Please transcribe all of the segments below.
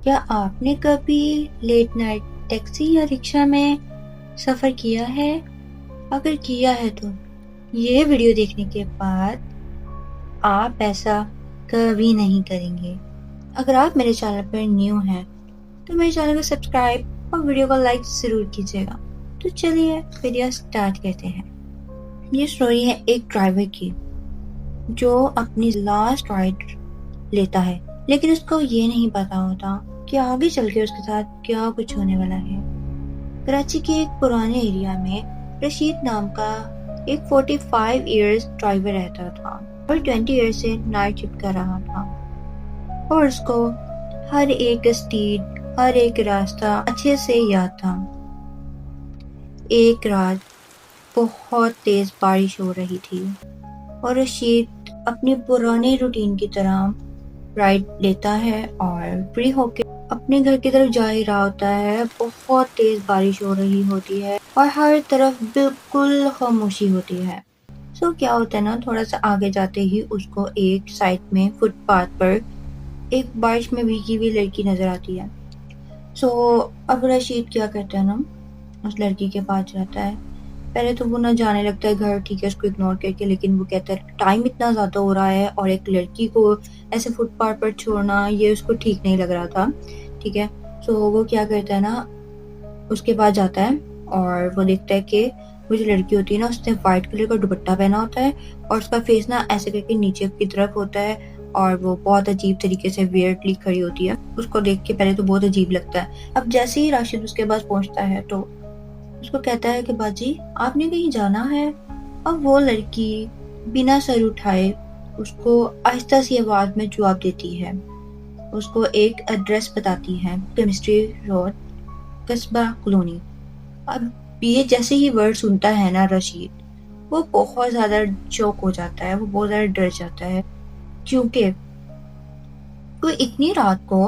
क्या आपने कभी लेट नाइट टैक्सी या रिक्शा में सफ़र किया है? अगर किया है तो ये वीडियो देखने के बाद आप ऐसा कभी नहीं करेंगे। अगर आप मेरे चैनल पर न्यू हैं तो मेरे चैनल को सब्सक्राइब और वीडियो को लाइक ज़रूर कीजिएगा। तो चलिए वीडियो स्टार्ट करते हैं। ये स्टोरी है एक ड्राइवर की जो अपनी लास्ट राइड लेता है, लेकिन उसको ये नहीं पता होता कि आगे चल के उसके साथ क्या कुछ होने वाला है। कराची के एक पुराने एरिया में रशीद नाम का एक 45 इयर्स ड्राइवर रहता था और 20 इयर्स से नाइट शिफ्ट कर रहा था और उसको हर एक स्ट्रीट, हर एक रास्ता अच्छे से याद था। एक रात बहुत तेज बारिश हो रही थी और रशीद अपनी पुरानी रूटीन की तरह राइड लेता है और फ्री होके अपने घर की तरफ जा ही रहा होता है। बहुत तेज बारिश हो रही होती है और हर तरफ बिल्कुल खामोशी होती है। क्या होता है ना, थोड़ा सा आगे जाते ही उसको एक साइड में फुटपाथ पर एक बारिश में भीगी हुई लड़की नजर आती है। अब रशीद क्या करता है ना, उस लड़की के पास जाता है। पहले तो वो ना जाने लगता है घर, ठीक है, उसको इग्नोर करके, लेकिन वो कहता है टाइम इतना ज़्यादा हो रहा है और एक लड़की को ऐसे फुटपाथ पर छोड़ना ये उसको ठीक नहीं लग रहा था, ठीक है। वो क्या करता है ना, उसके पास जाता है और वो देखता है कि वो जो लड़की होती है ना, उसने वाइट कलर का दुपट्टा पहना होता है और उसका फेस ना ऐसे करके नीचे की तरफ होता है और वो बहुत अजीब तरीके से वियर्डली खड़ी होती है। उसको देख के पहले तो बहुत अजीब लगता है। अब जैसे ही राशिद उसके पास पहुंचता है तो उसको कहता है कि बाजी आपने कहीं जाना है। अब वो लड़की बिना सर उठाए उसको आहिस्ता सी आवाज में जवाब देती है। उसको एक एड्रेस बताती है, केमिस्ट्री रोड, कस्बा कॉलोनी। अब ये जैसे ही वर्ड सुनता है ना रशीद, वो बहुत ज्यादा शॉक हो जाता है, वो बहुत ज्यादा डर जाता है क्योंकि कोई इतनी रात को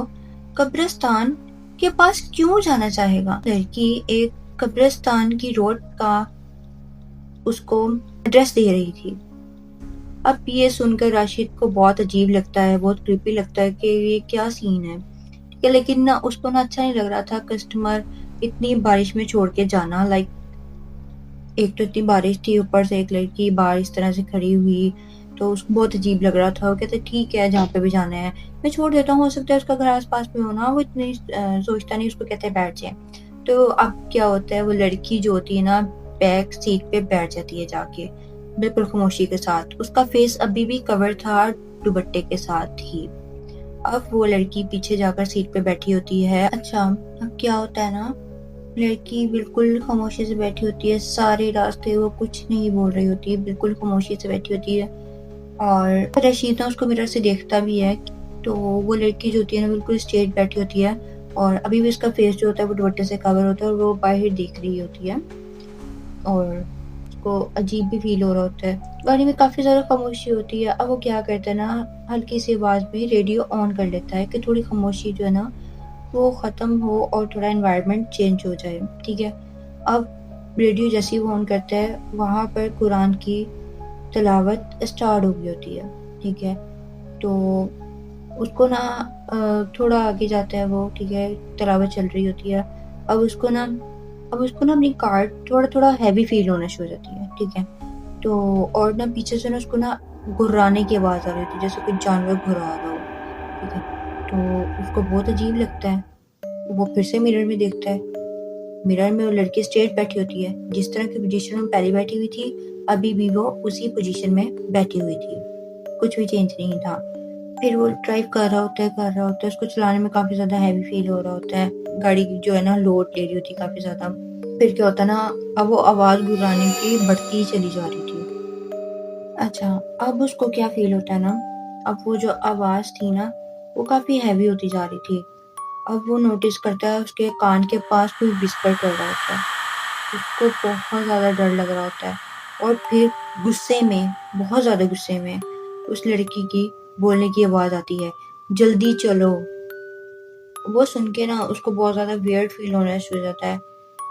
कब्रिस्तान के पास क्यों जाना चाहेगा। लड़की एक कब्रिस्तान की रोड का उसको एड्रेस दे रही थी। अब ये सुनकर राशिद को बहुत अजीब लगता है, बहुत क्रीपी लगता है कि ये क्या सीन है, ठीक है। लेकिन ना उसको ना अच्छा नहीं लग रहा था कस्टमर इतनी बारिश में छोड़ के जाना। लाइक एक तो इतनी बारिश थी, ऊपर से एक लड़की बाहर इस तरह से खड़ी हुई, तो उसको बहुत अजीब लग रहा था। वो कहते ठीक है जहाँ पे भी जाना है मैं छोड़ देता हूँ, हो सकता है उसका घर आस पास में होना। वो इतनी सोचता नहीं, उसको कहते बैठ जाए। तो अब क्या होता है, वो लड़की जो होती है ना बैक सीट पे बैठ जाती है जाके, बिल्कुल खामोशी के साथ। उसका फेस अभी भी कवर था दुपट्टे के साथ ही। अब वो लड़की पीछे जाकर सीट पे बैठी होती है। अच्छा, अब क्या होता है ना, लड़की बिल्कुल खामोशी से बैठी होती है। सारे रास्ते वो कुछ नहीं बोल रही होती है, बिल्कुल खामोशी से बैठी होती है और रशीद ना उसको मिरर से देखता भी है। तो वो लड़की जो होती है ना बिल्कुल स्ट्रेट बैठी होती है और अभी भी उसका फेस जो होता है वो दुपट्टे से कवर होता है और वो बाहर देख रही होती है और उसको अजीब भी फील हो रहा होता है। गाड़ी में काफ़ी ज़्यादा खामोशी होती है। अब वो क्या करता है ना, हल्की सी आवाज़ में रेडियो ऑन कर लेता है कि थोड़ी खामोशी जो है ना वो ख़त्म हो और थोड़ा एनवायरनमेंट चेंज हो जाए, ठीक है। अब रेडियो जैसे ही वो ऑन करता है वहाँ पर कुरान की तिलावत स्टार्ट हो गई होती है, ठीक है। तो उसको ना थोड़ा आगे जाता है वो, ठीक है, तिलावत चल रही होती है। अब उसको ना अपनी कार्ड थोड़ा थोड़ा हैवी फील होना शुरू हो जाती है, ठीक है। तो और ना पीछे से ना उसको ना गुर्राने की आवाज़ आ रही होती है, जैसे कोई जानवर घुरा रहा हो, ठीक है। तो उसको बहुत अजीब लगता है। वो फिर से मिरर में देखता है। मिरर में वो लड़की स्ट्रेट बैठी होती है, जिस तरह की पोजीशन में पहले बैठी हुई थी अभी भी वो उसी पोजीशन में बैठी हुई थी, कुछ भी चेंज नहीं था। फिर वो ड्राइव कर रहा होता है, उसको चलाने में काफ़ी ज़्यादा हैवी फील हो रहा होता है। गाड़ी जो है ना लोड ले रही होती है काफ़ी ज़्यादा। फिर क्या होता है ना, अब वो आवाज़ गुर्राने की बढ़ती ही चली जा रही थी। अच्छा, अब उसको क्या फील होता है ना, अब वो जो आवाज़ थी ना वो काफ़ी हैवी होती जा रही थी। अब वो नोटिस करता है उसके कान के पास कोई विस्पर कर रहा होता है। उसको बहुत ज़्यादा डर लग रहा होता है और फिर गुस्से में, बहुत ज़्यादा गुस्से में उस लड़की की बोलने की आवाज़ आती है, जल्दी चलो। वो सुन के ना उसको बहुत ज़्यादा वियर्ड फील होना शुरू हो जाता है।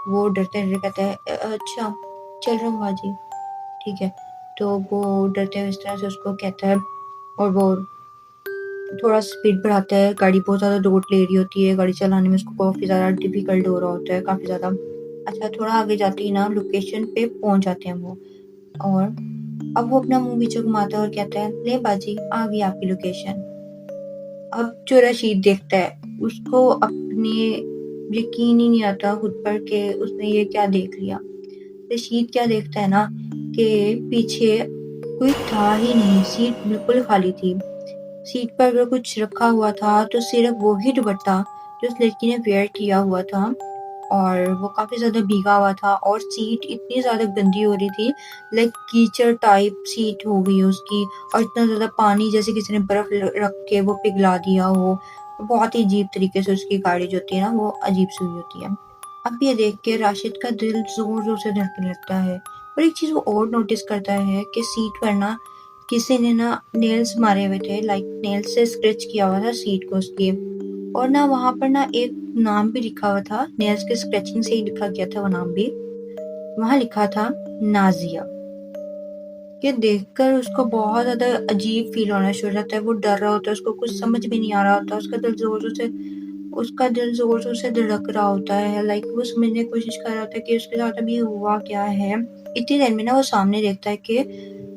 वो डरते-डरते कहता है अच्छा, चल रहा हूँ बाजी, ठीक है। तो वो डरते हुए इस तरह से उसको कहता है और वो थोड़ा स्पीड बढ़ाता है, गाड़ी बहुत ज़्यादा लोड ले रही होती है, गाड़ी चलाने में उसको काफ़ी ज़्यादा डिफ़िकल्ट हो रहा होता है, काफ़ी ज़्यादा। अच्छा, थोड़ा आगे जाते ही ना लोकेशन पे पहुँच जाते हैं वो, और अब वो अपना मुँह पीछे घुमाता है और कहता है, ले बाजी, आ गई आपकी लोकेशन। अब जो रशीद देखता है, उसको अपने यकीन ही नहीं आता खुद पर कि उसने ये क्या देख लिया। रशीद क्या देखता है ना कि पीछे कोई था ही नहीं, सीट बिल्कुल खाली थी। सीट पर अगर कुछ रखा हुआ था तो सिर्फ वो ही दुपट्टा जो उस लड़की ने वेयर किया हुआ था, और वो काफ़ी ज़्यादा भीगा हुआ था और सीट इतनी ज़्यादा गंदी हो रही थी, लाइक कीचड़ टाइप सीट हो गई उसकी, और इतना ज़्यादा पानी जैसे किसी ने बर्फ़ रख के वो पिघला दिया हो। बहुत ही अजीब तरीके से उसकी गाड़ी जो होती है ना वो अजीब सी हुई होती है। अब ये देख के राशिद का दिल ज़ोर-ज़ोर से धड़कने लगता है, और एक चीज़ वो और नोटिस करता है कि सीट पर ना किसी ने ना नेल्स मारे हुए थे, लाइक नेल्स से स्क्रैच किया हुआ था सीट को उसकी, और ना वहाँ पर ना एक नाम भी लिखा हुआ था, नेल्स के स्क्रैचिंग से ही लिखा गया था वो नाम भी। वहाँ लिखा था नाज़िया। ये देखकर उसको बहुत ज़्यादा अजीब फ़ील होना शुरू हो जाता है, वो डर रहा होता है, उसको कुछ समझ भी नहीं आ रहा होता, उसका दिल ज़ोर-ज़ोर से धड़क रहा होता है, लाइक वो समझने की कोशिश कर रहा होता है कि उसके साथ अभी हुआ क्या है। इतनी देर में ना वो सामने देखता है कि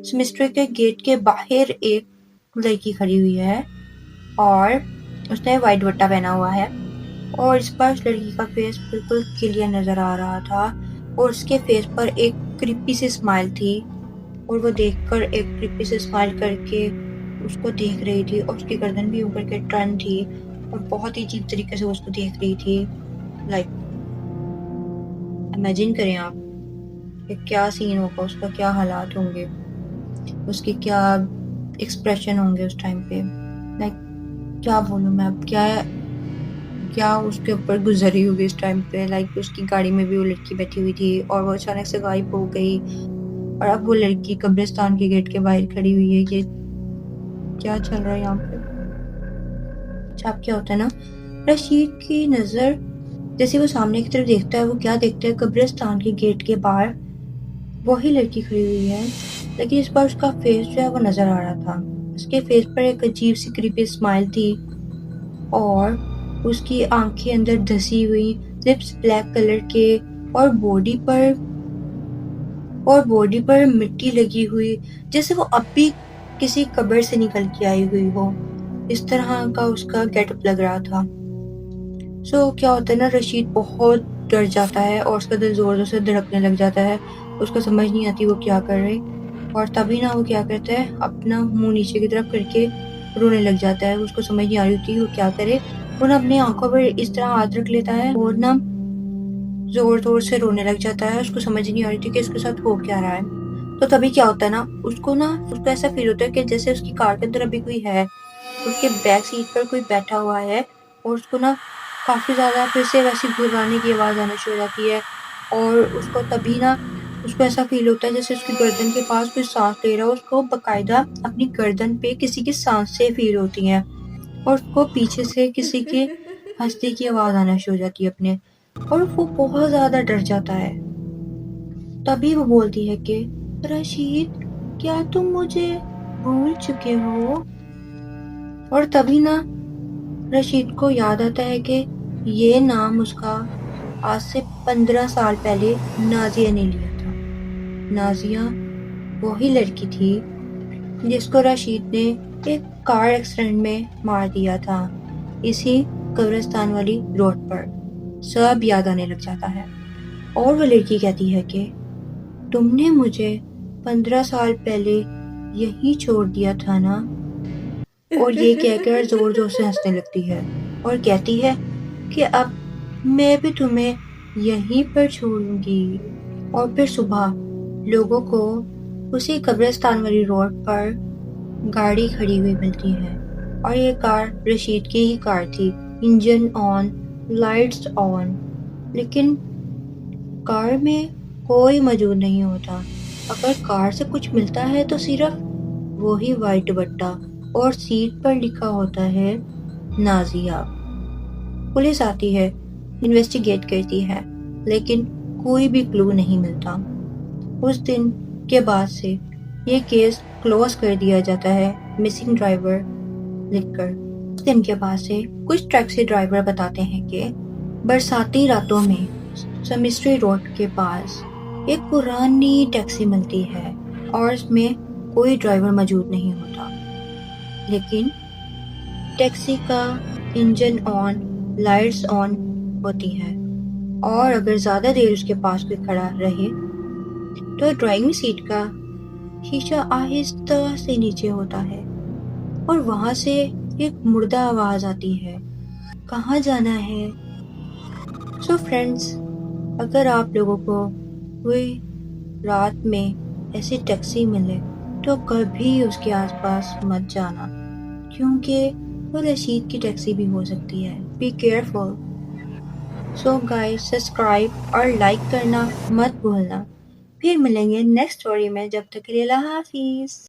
सेमेस्टर के गेट के बाहर एक लड़की खड़ी हुई है, और उसने व्हाइट दुपट्टा पहना हुआ है, और इस बार उस लड़की का फेस बिल्कुल क्लियर नज़र आ रहा था, और उसके फेस पर एक क्रीपी सी स्माइल थी, और वो देखकर एक क्रीपी सी स्माइल करके उसको देख रही थी, और उसकी गर्दन भी ऊपर के टर्न थी, और बहुत ही अजीब तरीके से उसको देख रही थी। लाइक इमेजिन करें आप कि क्या सीन होगा, उसका क्या हालात होंगे, उसके क्या एक्सप्रेशन होंगे उस टाइम पे। लाइक क्या बोलूँ मैं अब, क्या उसके ऊपर गुजरी होगी इस टाइम पे। लाइक उसकी गाड़ी में भी वो लड़की बैठी हुई थी, और वो अचानक से गायब हो गई, और अब वो लड़की कब्रिस्तान के गेट के बाहर खड़ी हुई है। ये क्या चल रहा है यहाँ पे। अच्छा, अब क्या होता है ना, रशीद की नज़र जैसे वो सामने की तरफ देखता है, वो क्या देखता है, कब्रिस्तान के गेट के बाहर वही लड़की खड़ी हुई है, लेकिन इस बार उसका फेस जो है वो नज़र आ रहा था। उसके फेस पर एक अजीब सी क्रीपी स्माइल थी, और उसकी आंखें अंदर धसी हुई, लिप्स ब्लैक कलर के, और बॉडी पर मिट्टी लगी हुई, जैसे वो अब भी किसी कब्र से निकल के आई हुई हो। इस तरह का उसका गेटअप लग रहा था। क्या होता है ना, रशीद बहुत डर जाता है, और उसका दिल ज़ोर-ज़ोर से धड़कने लग जाता है। उसको समझ नहीं आती वो क्या कर रहे, और तभी ना वो क्या करता है, अपना मुँह नीचे की तरफ करके रोने लग जाता है। उसको समझ नहीं आ रही होती वो क्या करे। वो ना अपनी आँखों पर इस तरह हाथ रख लेता है, और ना ज़ोर-ज़ोर से रोने लग जाता है। उसको समझ ही नहीं आ रही थी कि इसके साथ हो क्या रहा है। तो तभी क्या होता है ना, उसको ऐसा फ़ील होता है कि जैसे उसकी कार के अंदर अभी कोई है। उसके बैक सीट पर कोई बैठा हुआ है, और उसको ना काफ़ी ज़्यादा फिर से वैसी घुर्राने की आवाज़ आनी शुरू हो जाती है, और उसको तभी ना उसको ऐसा फ़ील होता है जैसे उसकी गर्दन के पास कोई साँस ले रहा हो। उसको बाकायदा अपनी गर्दन पे किसी की साँसें फ़ील होती हैं, और उसको पीछे से किसी के हँसने की आवाज़ आना शुरू हो जाती है अपने, और वो बहुत ज़्यादा डर जाता है। तभी वो बोलती है कि रशीद, क्या तुम मुझे भूल चुके हो? और तभी ना रशीद को याद आता है कि ये नाम उसका आज से 15 साल पहले नाज़िया ने लिया था। नाज़िया वही लड़की थी जिसको रशीद ने एक कार एक्सीडेंट में मार दिया था, इसी कब्रिस्तान वाली रोड पर। सब याद आने लग जाता है, और वो लड़की कहती है कि तुमने मुझे 15 साल पहले यहीं छोड़ दिया था ना। और ये कहकर ज़ोर-ज़ोर से हँसने लगती है, और कहती है कि अब मैं भी तुम्हें यहीं पर छोड़ूँगी। और फिर सुबह लोगों को उसी कब्रिस्तान वाली रोड पर गाड़ी खड़ी हुई मिलती है, और ये कार रशीद की ही कार थी। इंजन ऑन, लाइट्स ऑन, लेकिन कार में कोई मौजूद नहीं होता। अगर कार से कुछ मिलता है तो सिर्फ वही व्हाइट दुपट्टा, और सीट पर लिखा होता है नाज़िया। पुलिस आती है, इन्वेस्टिगेट करती है, लेकिन कोई भी क्लू नहीं मिलता। उस दिन के बाद से ये केस क्लोज कर दिया जाता है मिसिंग ड्राइवर लिखकर। दिन के बाद से कुछ टैक्सी ड्राइवर बताते हैं कि बरसाती रातों में समिस्ट्री रोड के पास एक पुरानी टैक्सी मिलती है और इसमें कोई ड्राइवर मौजूद नहीं होता, लेकिन टैक्सी का इंजन ऑन, लाइट्स ऑन होती है और अगर ज़्यादा देर उसके पास कोई खड़ा रहे तो ड्राइविंग सीट का शीशा आहिस्ता से नीचे होता है और वहां से एक मुर्दा आवाज आती है, कहाँ जाना है? सो फ्रेंड्स, अगर आप लोगों को कोई रात में ऐसी टैक्सी मिले तो कभी उसके आसपास मत जाना, क्योंकि वो रशीद की टैक्सी भी हो सकती है। Be careful. So guys, subscribe और लाइक करना मत भूलना। फिर मिलेंगे नेक्स्ट स्टोरी में, जब तक के लिए अल्लाह हाफिज।